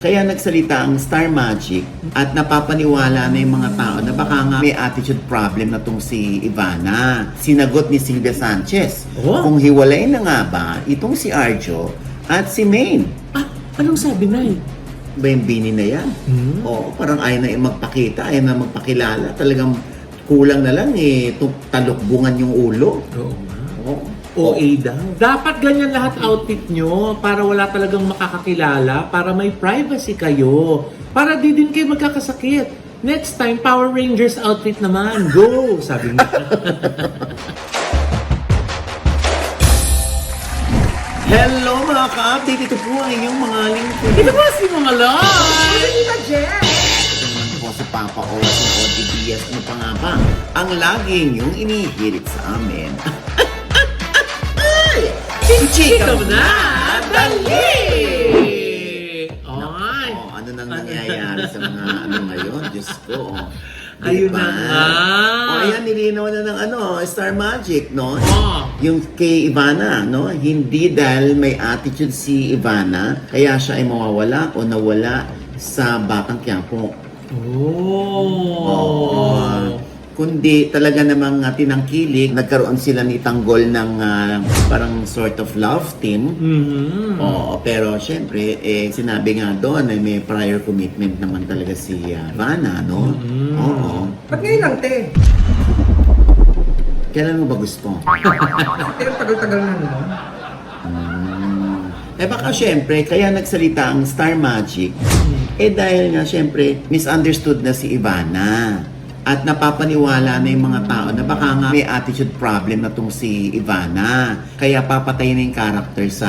Kaya nagsalita ang Star Magic at napapaniwala na yung mga tao na baka nga may attitude problem na tong si Ivana. Sinagot ni Sylvia Sanchez kung hiwalay na nga ba itong si Arjo at si Maine. Ah, anong sabi na eh? Ba yung bini na yan? Oo, parang ayaw na magpakita, ayaw na magpakilala. Talagang kulang na lang talukbungan yung ulo. Oo nga. Oo. OA daw. Dapat ganyan lahat outfit nyo para wala talagang makakakilala, para may privacy kayo. Para di din kayo magkakasakit. Next time, Power Rangers outfit naman. Go! Sabi niya. Hello mga ka-update! Ito po ang inyong mga lingkod. Ito ba si Mga Lord? Tita Jen! Ito naman po si Papa O, si Odi Diaz, ano pa nga ba? Ang laging yung inihirit sa amin. Chika na! Dali! Ay! Ano nang nangyayari sa mga ngayon? Diyos ko. Ayun na nga. Ayan, nilinaw na ng Star Magic, no? Oh. Yung kay Ivana, no? Hindi dahil may attitude si Ivana, kaya siya ay mawawala o nawala sa Batang Quiapo. Kundi talaga namang tinangkilik, nagkaroon sila ni Tanggol ng parang sort of love team. Oo, pero syempre, sinabi nga doon ay may prior commitment naman talaga si Ivana, no? Oo. Ba't ngayon lang, te? Kailan mo ba gusto? Pero tagal-tagal na naman. Baka syempre, kaya nagsalita ang Star Magic, dahil nga syempre, misunderstood na si Ivana. At napapaniwala na yung mga tao na baka nga may attitude problem na tong si Ivana. Kaya papatayin na yung character sa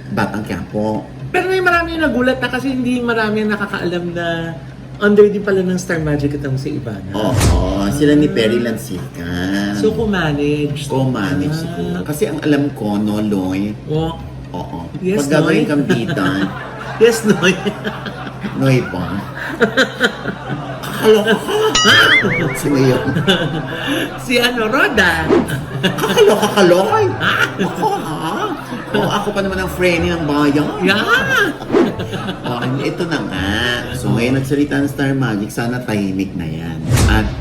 Batang Quiapo. Pero may marami yung nagulat na kasi hindi marami ang nakakaalam na under din pala ng Star Magic itong si Ivana. Oo, sila ni Perry Lansica. So, kumanage. Manage siguro. Kasi ang alam ko, no, Loy? Oh. Oo. Yes, Pag gagawin Noy. kang bita, Yes, Noy. Noy pa. Kakaloka ka. Sino yun? Si Roda. Kakaloka ka, Loy. Ako, ha? Ako pa naman ang friend ng bayan. Yeah. Ito na nga. So ngayon nagsalita ng Star Magic, sana tahimik na yan. At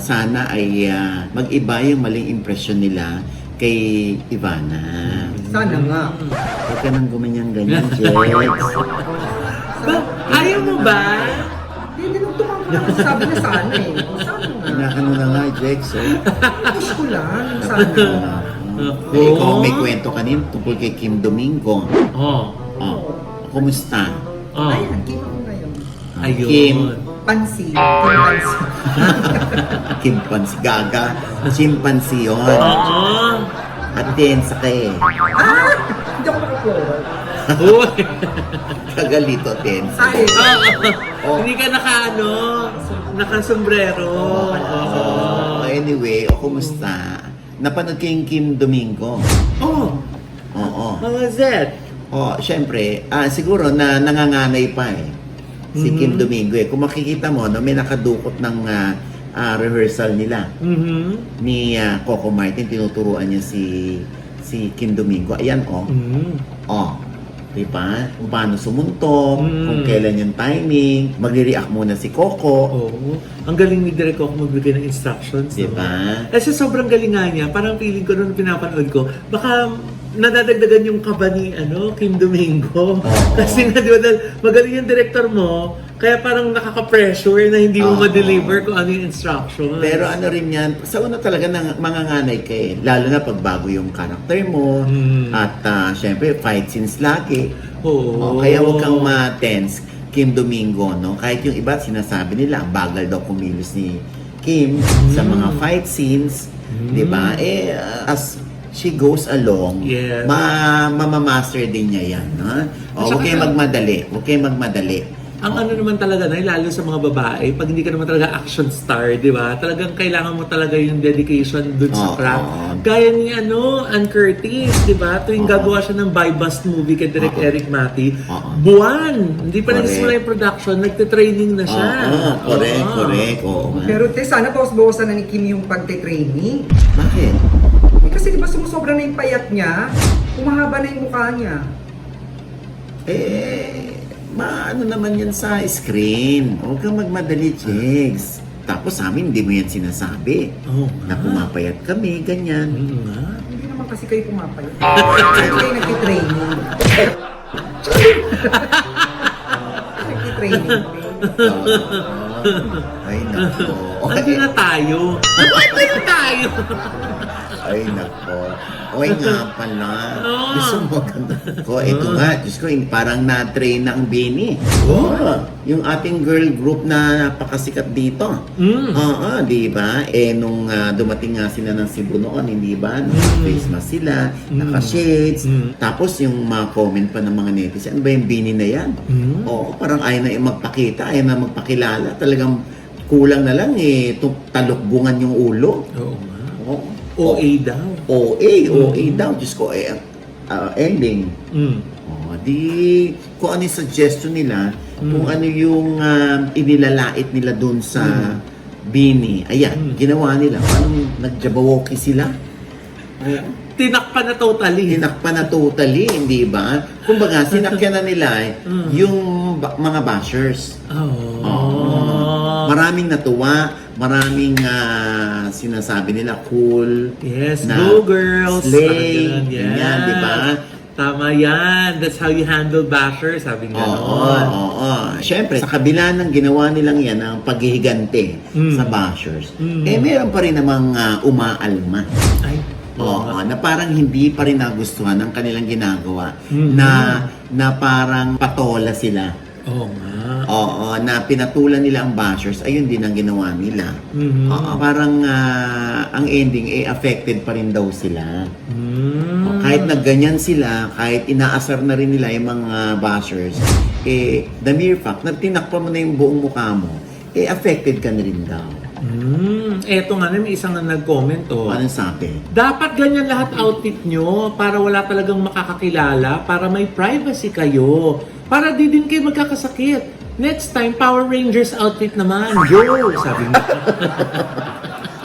sana ay mag-iba yung maling impression nila kay Ivana. Sana nga. Huwag ka nang gumanyan-ganyan, Jex. Ayaw mo ba? Hindi nung tumama ko, sabi na sana eh. Sana nga. Pinakano na nga, Jex. Push ko lang, sana. Ikaw may kwento kanina tungkol kay Kim Domingo. Oh. Kumusta? Oh. Ayan, kim ako ngayon. Ayun. Kim. Pansi. Pansi. Kim Pansi. Gaga. Chimpanzee yun. Oo. At densa ka eh. Hindi ako makakuha. Uy. Kagalito, densa. Ay, Oh. Hindi ka nakasombrero. Anyway, kumusta? Napanood kayong Kim Domingo? Oh. Oo. How was that? Syempre, siguro na nanganganay pa si Kim Domingo Kung makikita mo, no, may nakadukot ng rehearsal nila ni Coco Martin, tinuturuan niya si Kim Domingo. Ayan, diba? Kung paano sumuntok, kung kailan yung timing, magre-react muna si Coco. Oo. Ang galing ni Direk ako magbigay ng instructions. Diba? No? Kasi sobrang galing nga niya. Parang feeling ko nung pinapanood ko, baka nadadagdagan yung kaba ni Kim Domingo. Kasi nga, di ba, dahil magaling yung director mo, kaya parang nakaka-pressure na hindi mo ma-deliver kung ano yung instructions. Pero ano rin yan, sa una talaga manganganay ka lalo na pag bago yung character mo, at syempre fight scenes lagi. Kaya huwag kang ma-tense, Kim Domingo, no? Kahit yung iba sinasabi nila, ang bagal daw kumilos ni Kim sa mga fight scenes, di ba? As she goes along, Yes. mamamaster din niya yan, no? Huwag kayong magmadali. Ang naman talaga lalo sa mga babae, pag hindi ka naman talaga action star, di ba? Talagang kailangan mo talaga yung dedication dun sa craft. Gaya ni Ann Curtis, di ba? Tuwing gagawa siya ng buy-bust movie kay Direk Eric Mati, buwan! Hindi pa nagsimula yung production, nagte-training na siya. Correct. Pero te, sana bawas-bawasan na ni Kim yung pagte-training. Bakit? Kasi di ba sumusobra na yung payat niya, humahaba na yung mukha niya. maano naman yan sa screen. Huwag kang magmadali, Jegs. Tapos sa amin, hindi mo yan sinasabi. Na pumapayat kami, ganyan. Nga. Hindi naman kasi kayo pumapayat. Kasi kayo nagtitraining. Nagtitraining kayo. Ay, nako. Ando na tayo. Ando na tayo. Ay, nako. Oy nga pala. Gusto mo ganda ko. Ito nga, Diyos ko, parang na-train na ang Bini. Yung ating girl group na napakasikat dito. Oo, di ba? Nung dumating nga sila ng Cebu noon, hindi ba? Face mask sila, naka-shades. Tapos yung mga comment pa ng mga netizen, ano ba yung Bini na yan? Oo, parang ayaw na magpakita, ayaw na magpakilala. Talagang kulang na lang talukbungan yung ulo. Oo nga. Oo. OA daw. OA daw. Diyos ko, ending. Di, kung ano yung suggestion nila, kung ano yung inilalait nila dun sa Bini. Ayan, ginawa nila. Parang nagjabawoki sila. Tinakpan na totally. Hindi ba? Kumbaga, sinakyan na nila yung mga bashers. Maraming natuwa, maraming sinasabi nila cool. Yes, na go girls. slay, Sabi ganyan, di ba? Tama yan. That's how you handle bashers. Sabi nga Oo. Siyempre, sa kabila ng ginawa nilang yan, ang paghihigante sa bashers, meron pa rin namang umaalma. Ay, Oo, na parang hindi pa rin nagustuhan ng kanilang ginagawa, na parang patola sila. Oo nga. Oo, na pinatulan nila ang bashers, ayun din ang ginawa nila. Oo, parang ang ending, affected pa rin daw sila. Kahit nagganyan sila, kahit inaasar na rin nila yung mga bashers, the mere fact na tinakpan mo na yung buong mukha mo, affected ka na rin daw. Eto nga, may isang na nag-comment Anong sabi? dapat ganyan lahat outfit nyo para wala talagang makakakilala, para may privacy kayo, para di din kayo magkakasakit. Next time, Power Rangers outfit naman. Yo! Sabi mo.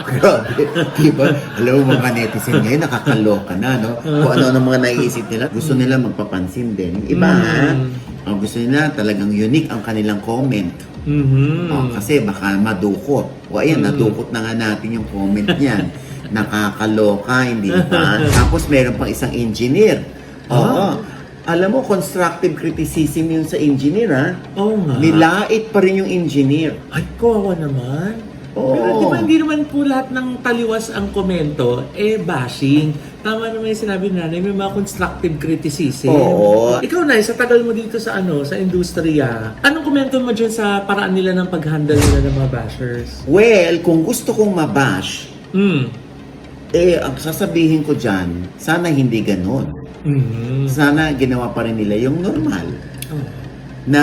Grabe. Diba? Alam mo mga netizen ngayon, nakakaloka na, no? Kung ano ang mga naiisip nila, gusto nila magpapansin din. Iba, gusto nila talagang unique ang kanilang comment. Kasi baka madukot. O ayan, nadukot na nga natin yung comment niyan. Nakakaloka, hindi ba? Tapos meron pang isang engineer. Oo. Alam mo, constructive criticism yun sa engineer, ha? Oo nga. Nilait pa rin yung engineer. Ay, kawawa naman. Oo. Pero di ba hindi naman po lahat ng taliwas ang komento, bashing. Tama naman yung sinabi na, may mga constructive criticism. Oo. Ikaw na, sa tagal mo dito sa sa industriya, anong komento mo dyan sa paraan nila ng pag-handle nila ng mga bashers? Well, kung gusto kong mabash, ang sasabihin ko dyan, sana hindi ganon. Sana ginawa pa rin nila yung normal. Na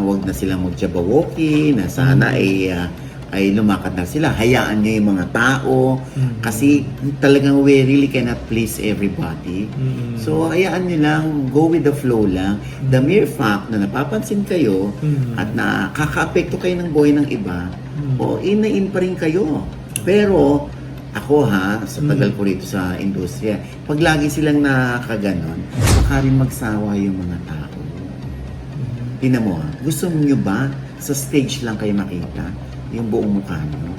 wag na silang magjabawoki, na sana ay lumakad na sila. Hayaan nyo yung mga tao. Kasi talagang we really cannot please everybody. So, hayaan nyo lang, go with the flow lang. The mere fact na napapansin kayo at nakaka-apekto kayo ng buhay ng iba, in pa rin kayo. Pero, ako sa tagal ko rito sa industriya, pag lagi silang nakakaganon, baka rin magsawa yung mga tao. Tingnan mo gusto nyo ba sa stage lang kayo makita yung buong mukha nyo?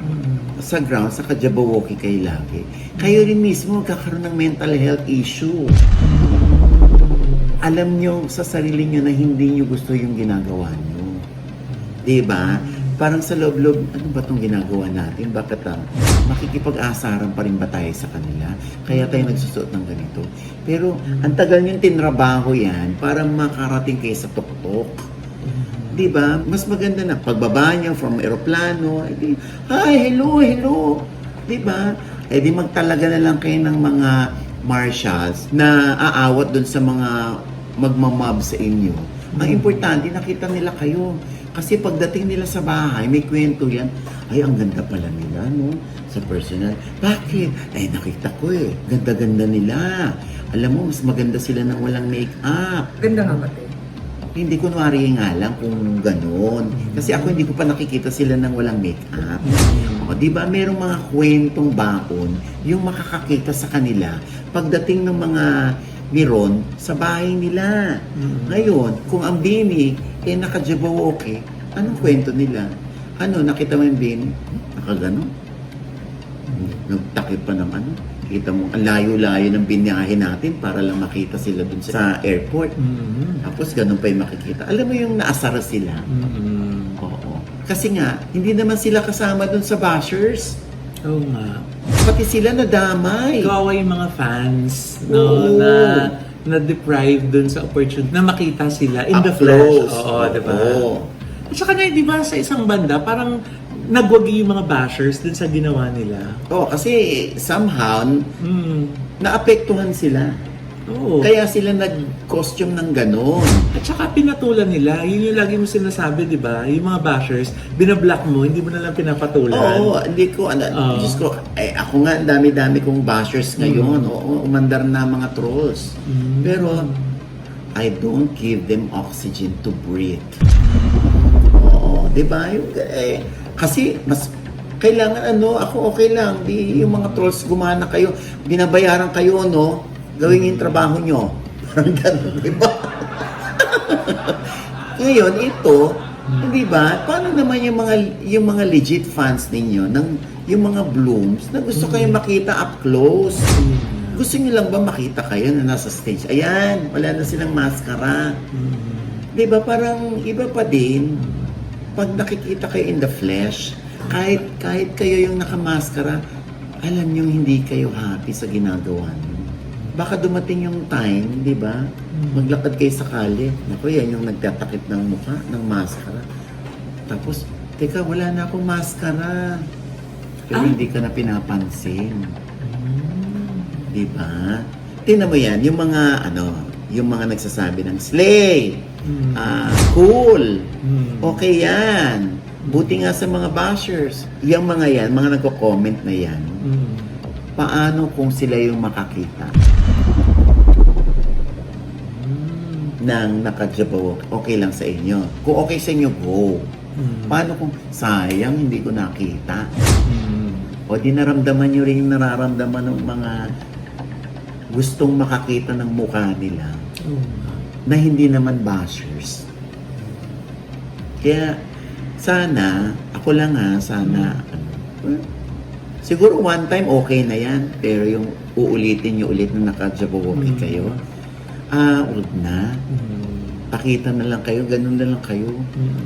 Sa ground, sa kajabawoki kayo lagi. Kayo rin mismo magkakaroon ng mental health issue. Alam nyo sa sarili nyo na hindi nyo gusto yung ginagawa nyo. Diba? Parang sa loob-loob, ano ba itong ginagawa natin? Bakit makikipag-asaran pa rin ba tayo sa kanila? Kaya tayo nagsusuot ng ganito. Pero ang tagal niyong tinrabaho yan para makarating kayo sa tuktok. Diba? Mas maganda na pagbaba niyo from aeroplano, hi, hello. Diba? Di magtalaga na lang kayo ng mga marshals na aawat dun sa mga magmamab sa inyo. Ang importante, nakita nila kayo. Kasi pagdating nila sa bahay, may kwento yan. Ay, ang ganda pala nila, no? Sa personal. Bakit? Ay, nakita ko Ganda-ganda nila. Alam mo, mas maganda sila nang walang make-up. Ganda nga pati. Hindi kunwari nga lang kung gano'n. Kasi ako hindi ko pa nakikita sila nang walang make-up. O, di ba, merong mga kwentong baon yung makakakita sa kanila pagdating ng mga ni Ron sa bahay nila. Ngayon, kung ang Bini naka-Jabberwocky, anong kwento nila? Nakita mo yung Bini? Nakagano? Nagtakip pa ng kita mo, ang layo-layo ng binyahe natin para lang makita sila dun sa airport. Tapos ganun pa yung makikita. Alam mo yung naasara sila? Oo. Kasi nga, hindi naman sila kasama dun sa bashers. Oo nga. Pati sila nadamay. Kawawa yung mga fans, Oo. na-deprive dun sa opportunity na makita sila in Up the flesh. close. Oo, diba? Oo. At saka nga, di ba, sa isang banda, parang nagwagi yung mga bashers dun sa ginawa nila. Kasi somehow, naapektuhan sila. Oo. Kaya sila nag-costume ng ganon. At saka pinatulan nila, yun yung lagi mo sinasabi, di ba? Yung mga bashers, binablock mo, hindi mo na lang pinapatulan. Oo, hindi ko, Diyos ko, ako nga, ang dami-dami kong bashers ngayon. Oo, umandar na mga trolls. Pero, I don't give them oxygen to breathe. Oo, di ba? Kasi, mas, kailangan ako okay lang. Di yung mga trolls gumana kayo, binabayaran kayo, gawin yung trabaho nyo. Parang gano'n, di ba? Ngayon, ito, di ba? Paano naman yung mga legit fans ninyo, yung mga blooms, na gusto kayo makita up close? Gusto nyo lang ba makita kayo na nasa stage? Ayan, wala na silang maskara. Di ba? Parang iba pa din. Pag nakikita kayo in the flesh, kahit kayo yung nakamaskara, alam nyo hindi kayo happy sa ginagawa nyo. Baka dumating yung time, di ba? Maglakad kayo sa kalye. Naku, yan yung nagtatakip ng mukha, ng maskara. Tapos, teka, wala na akong maskara. Pero hindi ka na pinapansin. Di ba? Tingnan mo yan, yung mga nagsasabi ng slay, cool, okay yan. Buti nga sa mga bashers. Yung mga yan, mga nagko-comment na yan, paano kung sila yung makakita ng naka-Jabberwocky, okay lang sa inyo. Kung okay sa inyo, go. Paano kung sayang, hindi ko nakita? O di naramdaman nyo rin yung nararamdaman ng mga gustong makakita ng mukha nila na hindi naman bashers. Kaya, sana, ako lang sana, siguro one time okay na yan, pero yung uulitin nyo ulit na naka-Jabberwocky kayo, huwag na. Pakita na lang kayo, ganun na lang kayo.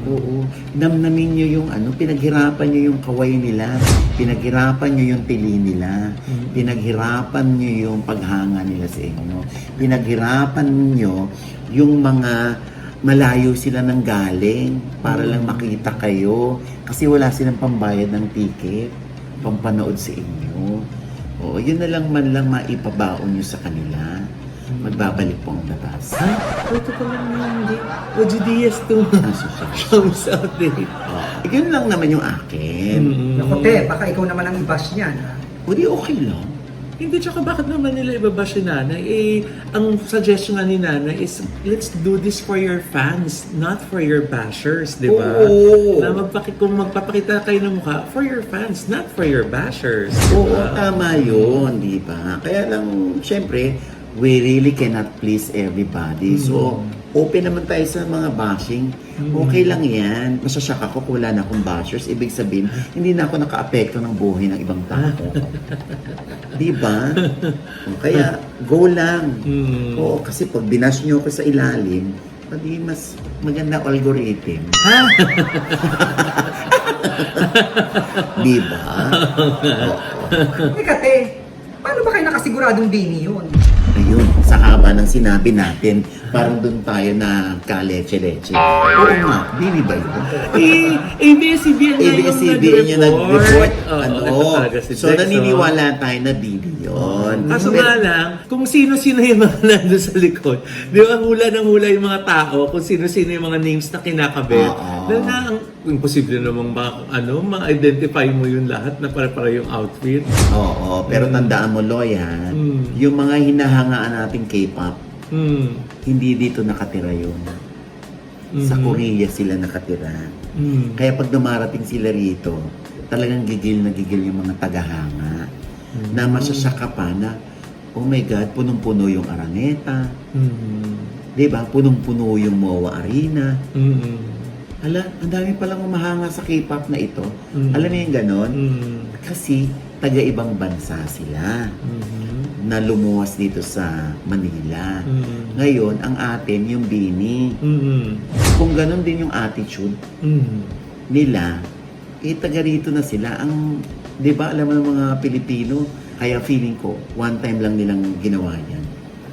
Oo. Namnamin nyo yung pinaghirapan nyo yung kaway nila, pinaghirapan nyo yung tili nila, pinaghirapan nyo yung paghanga nila sa inyo, pinaghirapan nyo yung mga malayo sila ng galing para lang makita kayo kasi wala silang pambayad ng ticket, pampanood sa inyo. Oo, yun na lang man lang maipabaon nyo sa kanila. Magbabalik po ang labas. Ha? Ito pa lang hindi. Oji Diaz to. Shows out eh. Yun lang naman yung akin. Naku, te, baka ikaw naman ang i-bash niyan. O di okay lang. Hindi, tsaka bakit naman nila ibabash si Nanay? Ang suggestion nga ni Nanay is, let's do this for your fans, not for your bashers, di ba? Oo. Na kung magpapakita kayo ng mukha, for your fans, not for your bashers. Oo, tama yun, di ba? Kaya lang, syempre, we really cannot please everybody. So, open naman tayo sa mga bashing. Okay lang yan. Masasyak ako kung wala na akong bashers. Ibig sabihin, hindi na ako naka-apekto ng buhay ng ibang tao. Di ba? Kaya, go lang. Oo, kasi pag binash nyo ako sa ilalim, pati mas maganda algorithm. Ha? Di ba? Oo. Teka, te, paano ba kayo nakasiguradong Bini yun? Ayun, sa haba ng sinabi natin, parang doon tayo na ka-leche-leche. Oo nga, Bini ba yun? ABS-CBN na yung ABS-CBN yung nag-report. So, Dex, naniniwala tayo na Bini yun. Kaso nga lang, kung sino-sino yung mga nandun sa likod, di ba hula ng hula yung mga tao, kung sino-sino yung mga names na kinakabit, dahil na ang imposible namang ma-identify mo yung lahat na para-para yung outfit. Oo, pero tandaan mo, Loya, yung mga hinahangaan nating K-pop, hindi dito nakatira yun. Sa Korea sila nakatira. Kaya pag dumarating sila rito, talagang gigil na gigil yung mga tagahanga na masyasaka pa na oh my God, punong-puno yung Araneta. Mm. Diba? Punong-puno yung MOA Arena. Mm. Hala, ang dami palang umahanga sa K-pop na ito. Mm. Alam mo yung ganon? Mm. Kasi taga-ibang bansa sila Mm. na lumuwas dito sa Manila. Mm. Ngayon, ang atin, yung BINI. Mm. Kung ganon din yung attitude Mm. nila, taga rito na sila. Ang, di ba, alam mo ng mga Pilipino, kaya feeling ko, one time lang nilang ginawa yan.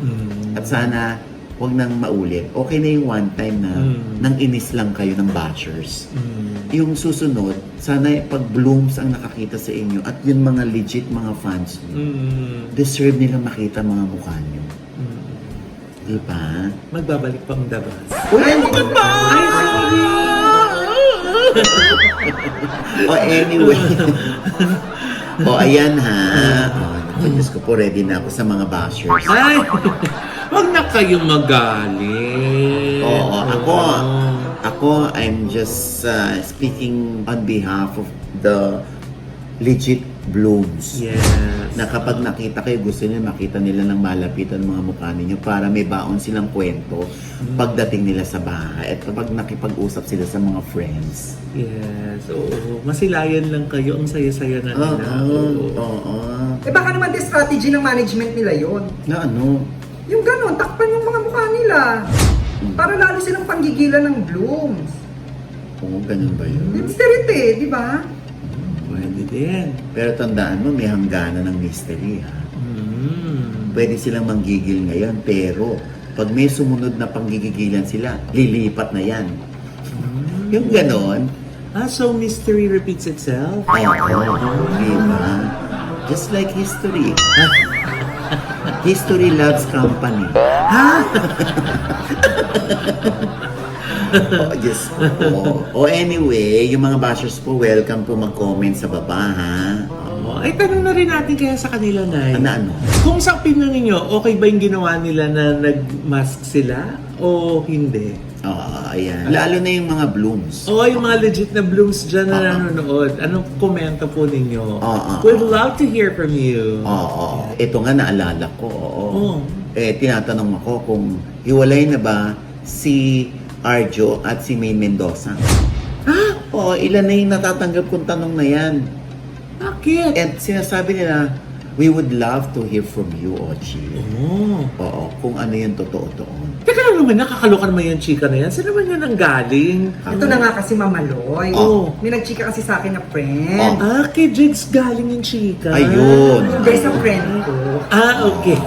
Mm. At sana, huwag nang maulit. Okay na yung one time na nang inis lang kayo ng bashers. Mm. Yung susunod, sana pag blooms ang nakakita sa inyo at yung mga legit mga fans nyo, Mm. deserve nilang makita mga mukha nyo. Mm. Di ba? Magbabalik pang dabas. Uy, ano ka ba? Ay, sorry! O anyway. O ayan ha. O, Diyos ko po, ready na ako sa mga bashers. Ay! Huwag na kayong magalit. Oo, ako, I'm just speaking on behalf of the legit blooms. Yes. Na kapag nakita kayo, gusto niyo makita nila ng malapitan mga mukha ninyo para may baon silang kwento pagdating nila sa bahay at kapag nakipag-usap sila sa mga friends. Yes. Oo. Masilayan lang kayo. Ang saya-saya na nila. Oo. Eh baka naman din strategy ng management nila yon. Na ano? Yung ganon, takpan yung mga mukha nila. Para lalo silang panggigilan ng blooms. Oo, ganun ba yun? Mystery eh, di ba? Pwede din. Pero tandaan mo, may hangganan ng mystery ha. Mm. Pwede silang manggigil ngayon, pero pag may sumunod na panggigigilan sila, lilipat na yan. Yung ganon, So mystery repeats itself? diba? Just like history. History loves company. Oh, Diyos ko. O anyway, yung mga bashers po, welcome po mag-comment sa baba, ha? Ay, tanong na rin natin kaya sa kanila, Nay. Ano? Kung sa opinion ninyo, okay ba yung ginawa nila na nag-mask sila o hindi? Ayan. Lalo na yung mga blooms. O yung mga legit na blooms dyan na nanonood, anong komento po ninyo? Oo. We'd love to hear from you. Oo. Ito nga naalala ko. Oo. Tinatanong ako kung hiwalay na ba si Arjo at si Maine Mendoza. Oo, ilan na yung natatanggap kong tanong na yan. Bakit? At sinasabi nila, we would love to hear from you, Ochi. Oo, kung ano yung totoo doon. Teka lang naman, nakakaloka naman yung chika na yan. Saan naman yan ang galing? Ito na nga kasi Mamaloy. Oo. May nagchika kasi sa akin na friend. Kay Jigs galing yung chika. Ayun. Hindi sa friend ko. Okay.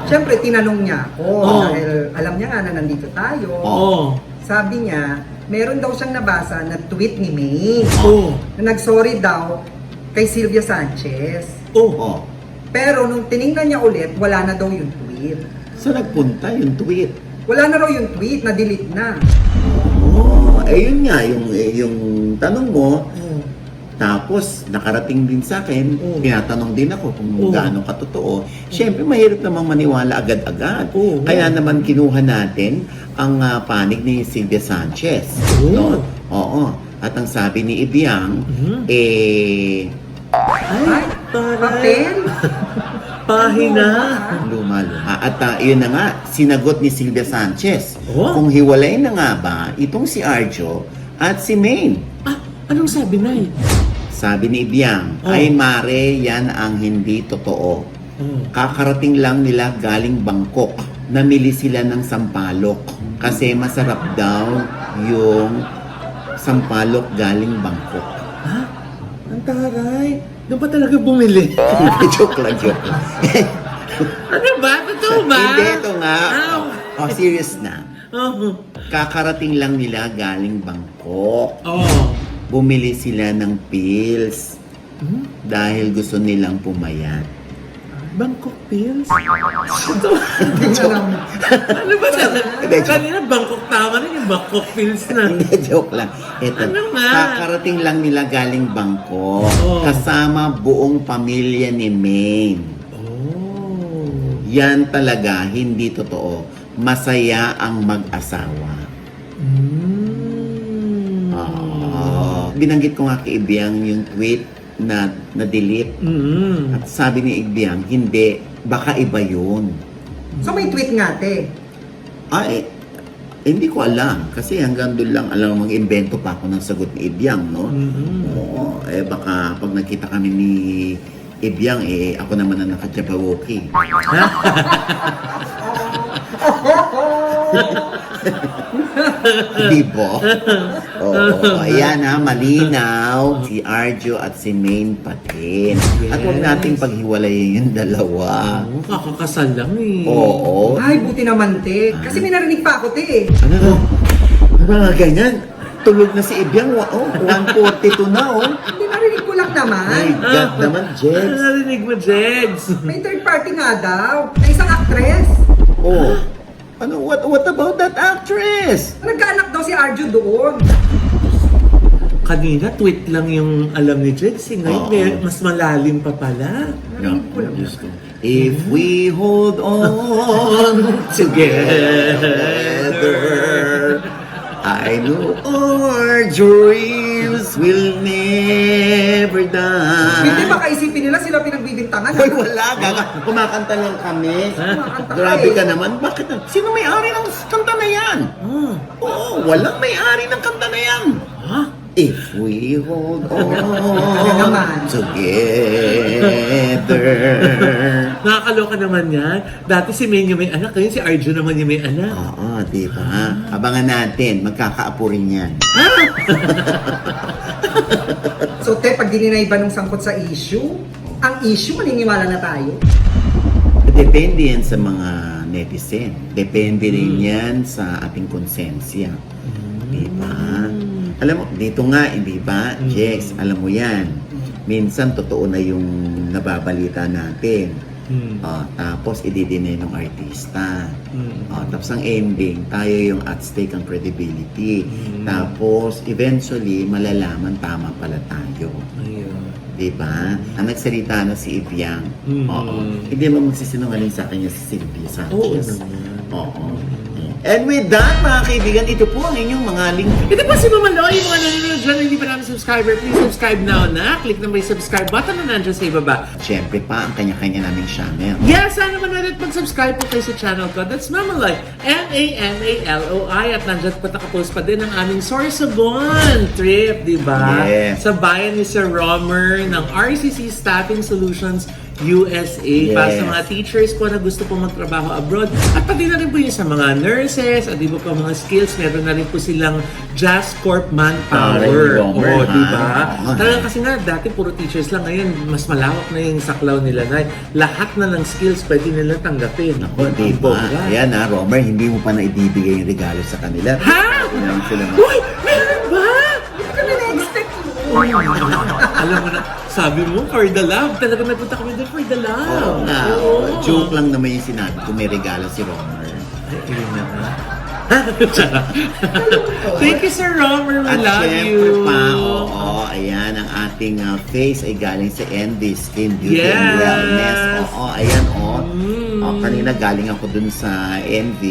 Siyempre, tinanong niya ako. Oo. Dahil alam niya nga na nandito tayo. Oo. Sabi niya, meron daw siyang nabasa na tweet ni May. Oo. Na nag-sorry daw kay Sylvia Sanchez. Oo. Pero nung tiningnan niya ulit, wala na daw yung tweet. Saan nagpunta yung tweet? Wala na raw yung tweet, na-delete na. Yun nga, yung tanong mo, tapos nakarating din sa akin, tinatanong din ako kung gaano katotoo. Siyempre, mahirap namang maniwala agad-agad. Kaya naman kinuha natin ang panig ni Sylvia Sanchez. No? Oo. At ang sabi ni Ibiang, Ay, papel? Pahina. Lumaluha. At yun na nga, sinagot ni Sylvia Sanchez. Kung hiwalay na nga ba itong si Arjo at si Maine. Anong sabi, Nay? Sabi ni Ibiang, ay mare, yan ang hindi totoo. Kakarating lang nila galing Bangkok. Namili sila ng sampalok. Kasi masarap daw yung sampalok galing Bangkok. Ang taray. Doon pa talaga bumili. Joke lang. Ano ba? Totoo ba? Hindi, ito nga. Serious na. Kakarating lang nila galing Bangkok. Bumili sila ng pills dahil gusto nilang pumayat. Bangkok pills? Ito. Alam. Ano ba talaga? Kanina Bangkok tama rin yung Bangkok pills na. Hindi, joke lang. Ito, Ano nga? kakarating lang nila galing Bangkok. Kasama buong pamilya ni Maine. Yan talaga, hindi totoo. Masaya ang mag-asawa. Binanggit ko nga kay Ibiang yung tweet na na-delete. At sabi ni Ibiang, hindi, baka iba yun. So may tweet nga, te. Ay, hindi ko alam. Kasi hanggang doon lang, alam mo, mag-invento pa ako ng sagot ni Ibyang, no? Oo, baka pag nakita kami ni Ibyang, ako naman ang naka-Jabberwocky. Diba? Oo, ayan ha, malinaw. Si Arjo at si Maine Patin. At huwag nating paghiwalayin yung dalawa. Kakakasal lang eh. Oo. Ay, buti naman, te. Kasi may narinig pa ako, te. Ano to? Ano nga ganyan? Tulog na si Ibyang. 1:42 na, oh. Hindi, narinig ko lang My naman. God naman, Ano Jex. narinig mo, Jegs? May third party nga daw. Na isang actress. Oh. Ano, what about that actress? Nagkaanak daw si Arjo doon. Kanina, tweet lang yung alam ni Jegs. Ngayon, Oo. mas malalim pa pala. Narinig ko lang. Diyos ko. If we hold on together, I know our dreams will never Hindi, die. baka isipin nila sila pinagbibintangan. Hoy, wala. Gaga. Kumakanta lang kami. Kumakanta ka Grabe eh. ka naman. Bakit? Sino may-ari ng kanta na yan? Ah. Oo, walang may-ari ng kanta na yan. Ha? If we hold on naman? together. Nakakaloka naman yan. Dati si Maine yung may anak, ngayon si Arjo naman yung may anak. Oo, di ba? Abangan natin, magkakaapo rin yan. So, te, pag dininay ba nung sangkot sa issue, ang issue, maniniwala na tayo. Depende yan sa mga netizen. Depende rin yan sa ating konsensya. Di ba? Alam mo, dito nga, di ba, Jex, alam mo yan. Minsan, totoo na yung nababalita natin. Tapos, ididinay ng artista. Tapos, ang ending, tayo yung at stake ang credibility. Tapos, eventually, malalaman tama pala tayo. Ayun. Diba? Ang nagsalita na si Ivyang. Oo. Hindi mo magsisinungaling sa akin yung si Sylvia Oo Sanchez. naman. Oo. And with that, mga kaibigan, ito po ang inyong mga link. Ito po si Mama Lo, yung mga nanonood dyan na hindi pa namin subscriber, please subscribe now na. Click na may subscribe button na nandiyan sa ibaba. Siyempre pa, ang kanya-kanya naming channel. Yes, sana manood at mag-subscribe po kayo sa channel ko. That's Mama Loy, M-A-M-A-L-O-I. At nandiyan po nakapost pa din ang aming Sorsogon trip, di ba? Yes. Sa bayan ni Sir Romer ng RCC Staffing Solutions USA. Para sa Yes. mga teachers po na gusto po magtrabaho abroad. At pati na rin po yung sa mga nurses, at di ba po mga skills, meron na rin po silang Jazz Corp Manpower. Romer, Oo, di ba? ha? Talaga kasi nga, dati puro teachers lang. Ngayon, mas malawak na yung saklaw nila na lahat na ng skills pwede nila tanggapin. Ako, di ba? Bongga. Ayan ha, Romer, hindi mo pa na ibibigay yung regalo sa kanila. Ha? Ayan sila. Uy! Meron ba? Hindi kami na-expect Alam mo na, sabi mo, for the love. Talaga nagpunta kami doon for the love. Oo nga. Oo. Joke lang naman yung sinabi ko, may regalo si Romer. Ay, ayun na nga. Thank you, Sir Romer. We At love syempre you. pa, oo, ayan, ang ating face ay galing sa ND Skin Beauty and Yes. Wellness. Oo, ayan, oo. Mm. Kanina galing ako dun sa ND.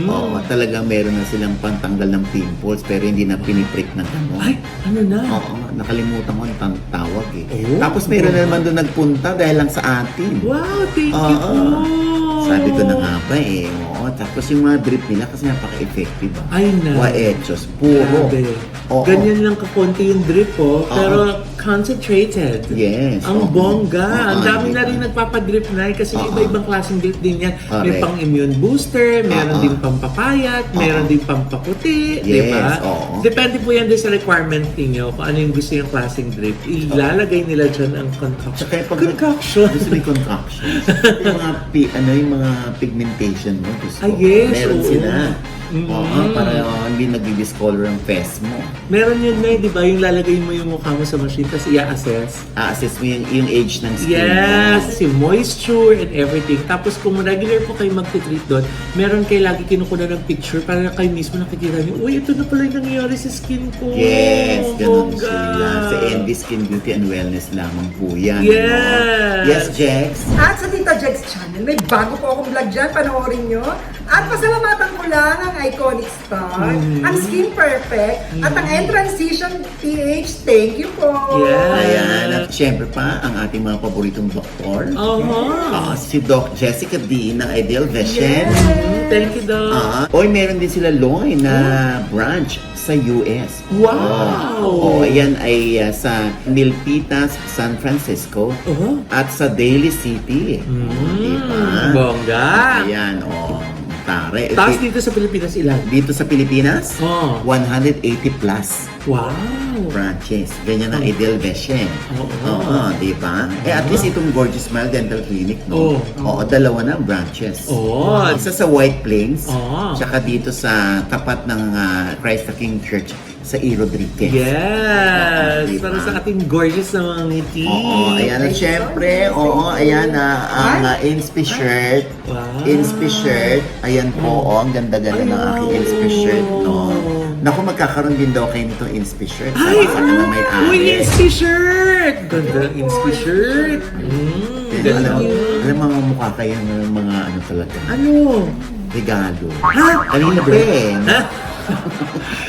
Oo, talagang meron na silang pantanggal ng pimples pero hindi na piniprick ng gano'n. Ay, ano na? Oo, nakalimutan ko ang tawag eh. Oh. Tapos meron na naman doon nagpunta dahil lang sa atin. Wow, thank you Oo. po. Sabi ko na nga ba eh. Oo, tapos yung mga drip nila kasi napaka-effective ah. Ay na. Waechos, puro. Grabe. Oo. Ganyan lang kakonti yung drip pero concentrated. Yes. Ang Oo. bongga. Ang Oo, dami na diba? rin nagpapadrip na kasi Oo. iba-ibang klaseng drip din yan. May Correct. pang immune booster, meron Oo. din pampapayat, meron Oo. din pampaputi, di Yes, ba? oo. Depende po yan din sa requirement ninyo kung ano yung gusto yung klaseng drip. Ilalagay nila dyan ang concoction. Tsaka pag Concoction. gusto may concoction. yung mga yung mga pigmentation mo gusto. Ah, yes, Meron oo. sila. Mm. Oo, para hindi nagdi-discolor ang face mo. Meron yun na, di ba? Yung lalagay mo yung mukha mo sa machine tapos i-assess. Assess mo yung age ng skin Yes, mo. si moisture and everything. Tapos kung regular po kayo magtitreat doon, meron kayo lagi kinukuha ng picture para kayo mismo nakikita niyo, uy, ito na pala yung nangyayari sa skin ko. Yes, ganun Bongga. sila. Sa ND Skin Beauty and Wellness lamang po yan. Yes. Ano? Yes, Jex? At sa Tita Jex channel, may bago po akong vlog dyan, panoorin nyo. At pasalamatan ko lang ang Iconic Star, ang Skin Perfect, at ang End Transition PH. Thank you po! Yes. Ayan. At syempre pa, ang ating mga paboritong doktor. Si Doc Jessica D ng Ideal Vision. Thank you, Doc. Oy, meron din sila Loy na branch sa US. Wow! Ayan ay sa Milpitas, San Francisco. At sa Daly City. Diba? Bongga! Ayan, tare. Tapos dito sa Pilipinas ilan? Dito sa Pilipinas, 180 plus Wow! branches. Ganyan ang Ideal Vision. Oo, di ba? At least itong Gorgeous Smile Dental Clinic, no? Oo, dalawa na ang branches. Isa sa White Plains, tsaka dito sa tapat ng Christ the King Church sa E. Rodriguez. Yes! Diba? Para sa ating gorgeous na mga ngiti. Ayan. At syempre, ayan ang Inspi shirt. Wow. Inspi shirt. Ayan po, ang ganda-ganda ng aking Inspi shirt, no? Naku, magkakaroon din daw kayo nitong Inspi shirt. Ay! Sa na may Uy, Inspi shirt! Ganda ng Inspi shirt. Alam mo, mukha kayo ng mga ano talaga. Ano? Regalo. Ha? Kanina pa eh. Ha?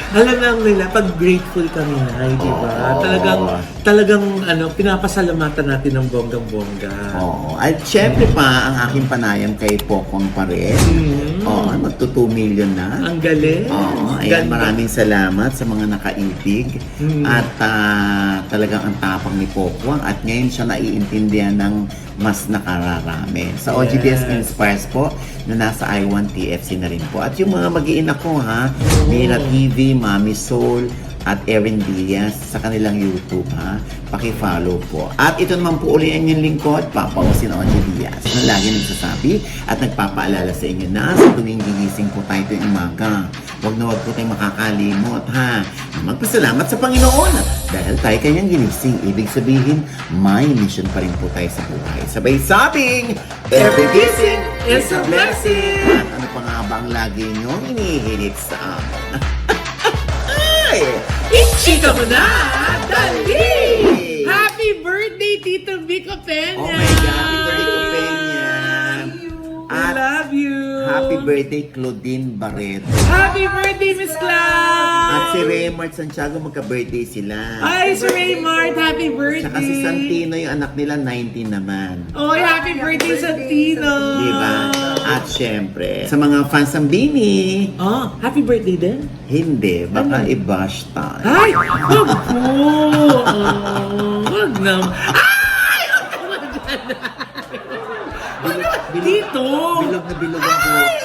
Alam lang nila, pag grateful kami na, di ba? Talagang pinapasalamatan natin ng bonggang-bongga. At syempre pa, ang aking panayam kay Pokong pa rin. Magto 2 million na. Ang galing. Ayan, maraming salamat sa mga nakaibig. At talagang ang tapang ni Pokong. At ngayon siya naiintindihan ng mas nakararami. Sa OGBS Inspires po, na nasa I1 TFC na rin po. At yung mga mag-iina ko Mira TV, Mami Soul, at Erin Diaz sa kanilang YouTube Paki-follow po. At ito naman po uli ang inyong lingkod, Papa Osin OG Diaz, na lagi nagsasabi at nagpapaalala sa inyo na sa tuwing gigising po tayo tuwing umaga, huwag po tayong makakalimot na magpasalamat sa Panginoon dahil tayo kanyang ginising. Ibig sabihin, may mission pa rin po tayo sa buhay. Sabay sabing, every gising is a blessing! At ano pa nga ba ang lagi nyo hinihilit sa amin? Ichika mo na! Dali! Happy birthday, Tito Vico Peña! Oh my God, Tito Vico Peña! I love you! Happy birthday, Claudine Barreto. Happy birthday, Miss Clau! At si Raymart Santiago, magka-birthday sila. Ay, si Raymart, happy birthday! Saka si Santino, yung anak nila, 19 naman. Oy, happy birthday, Santino! Diba? At syempre, sa mga fans ng Bini, happy birthday din? hindi, baka i-bash tayo. Ay! Wag po! Wag naman. Ay! Wag naman dyan. Wag naman dito! Bilog na bilog ang buhok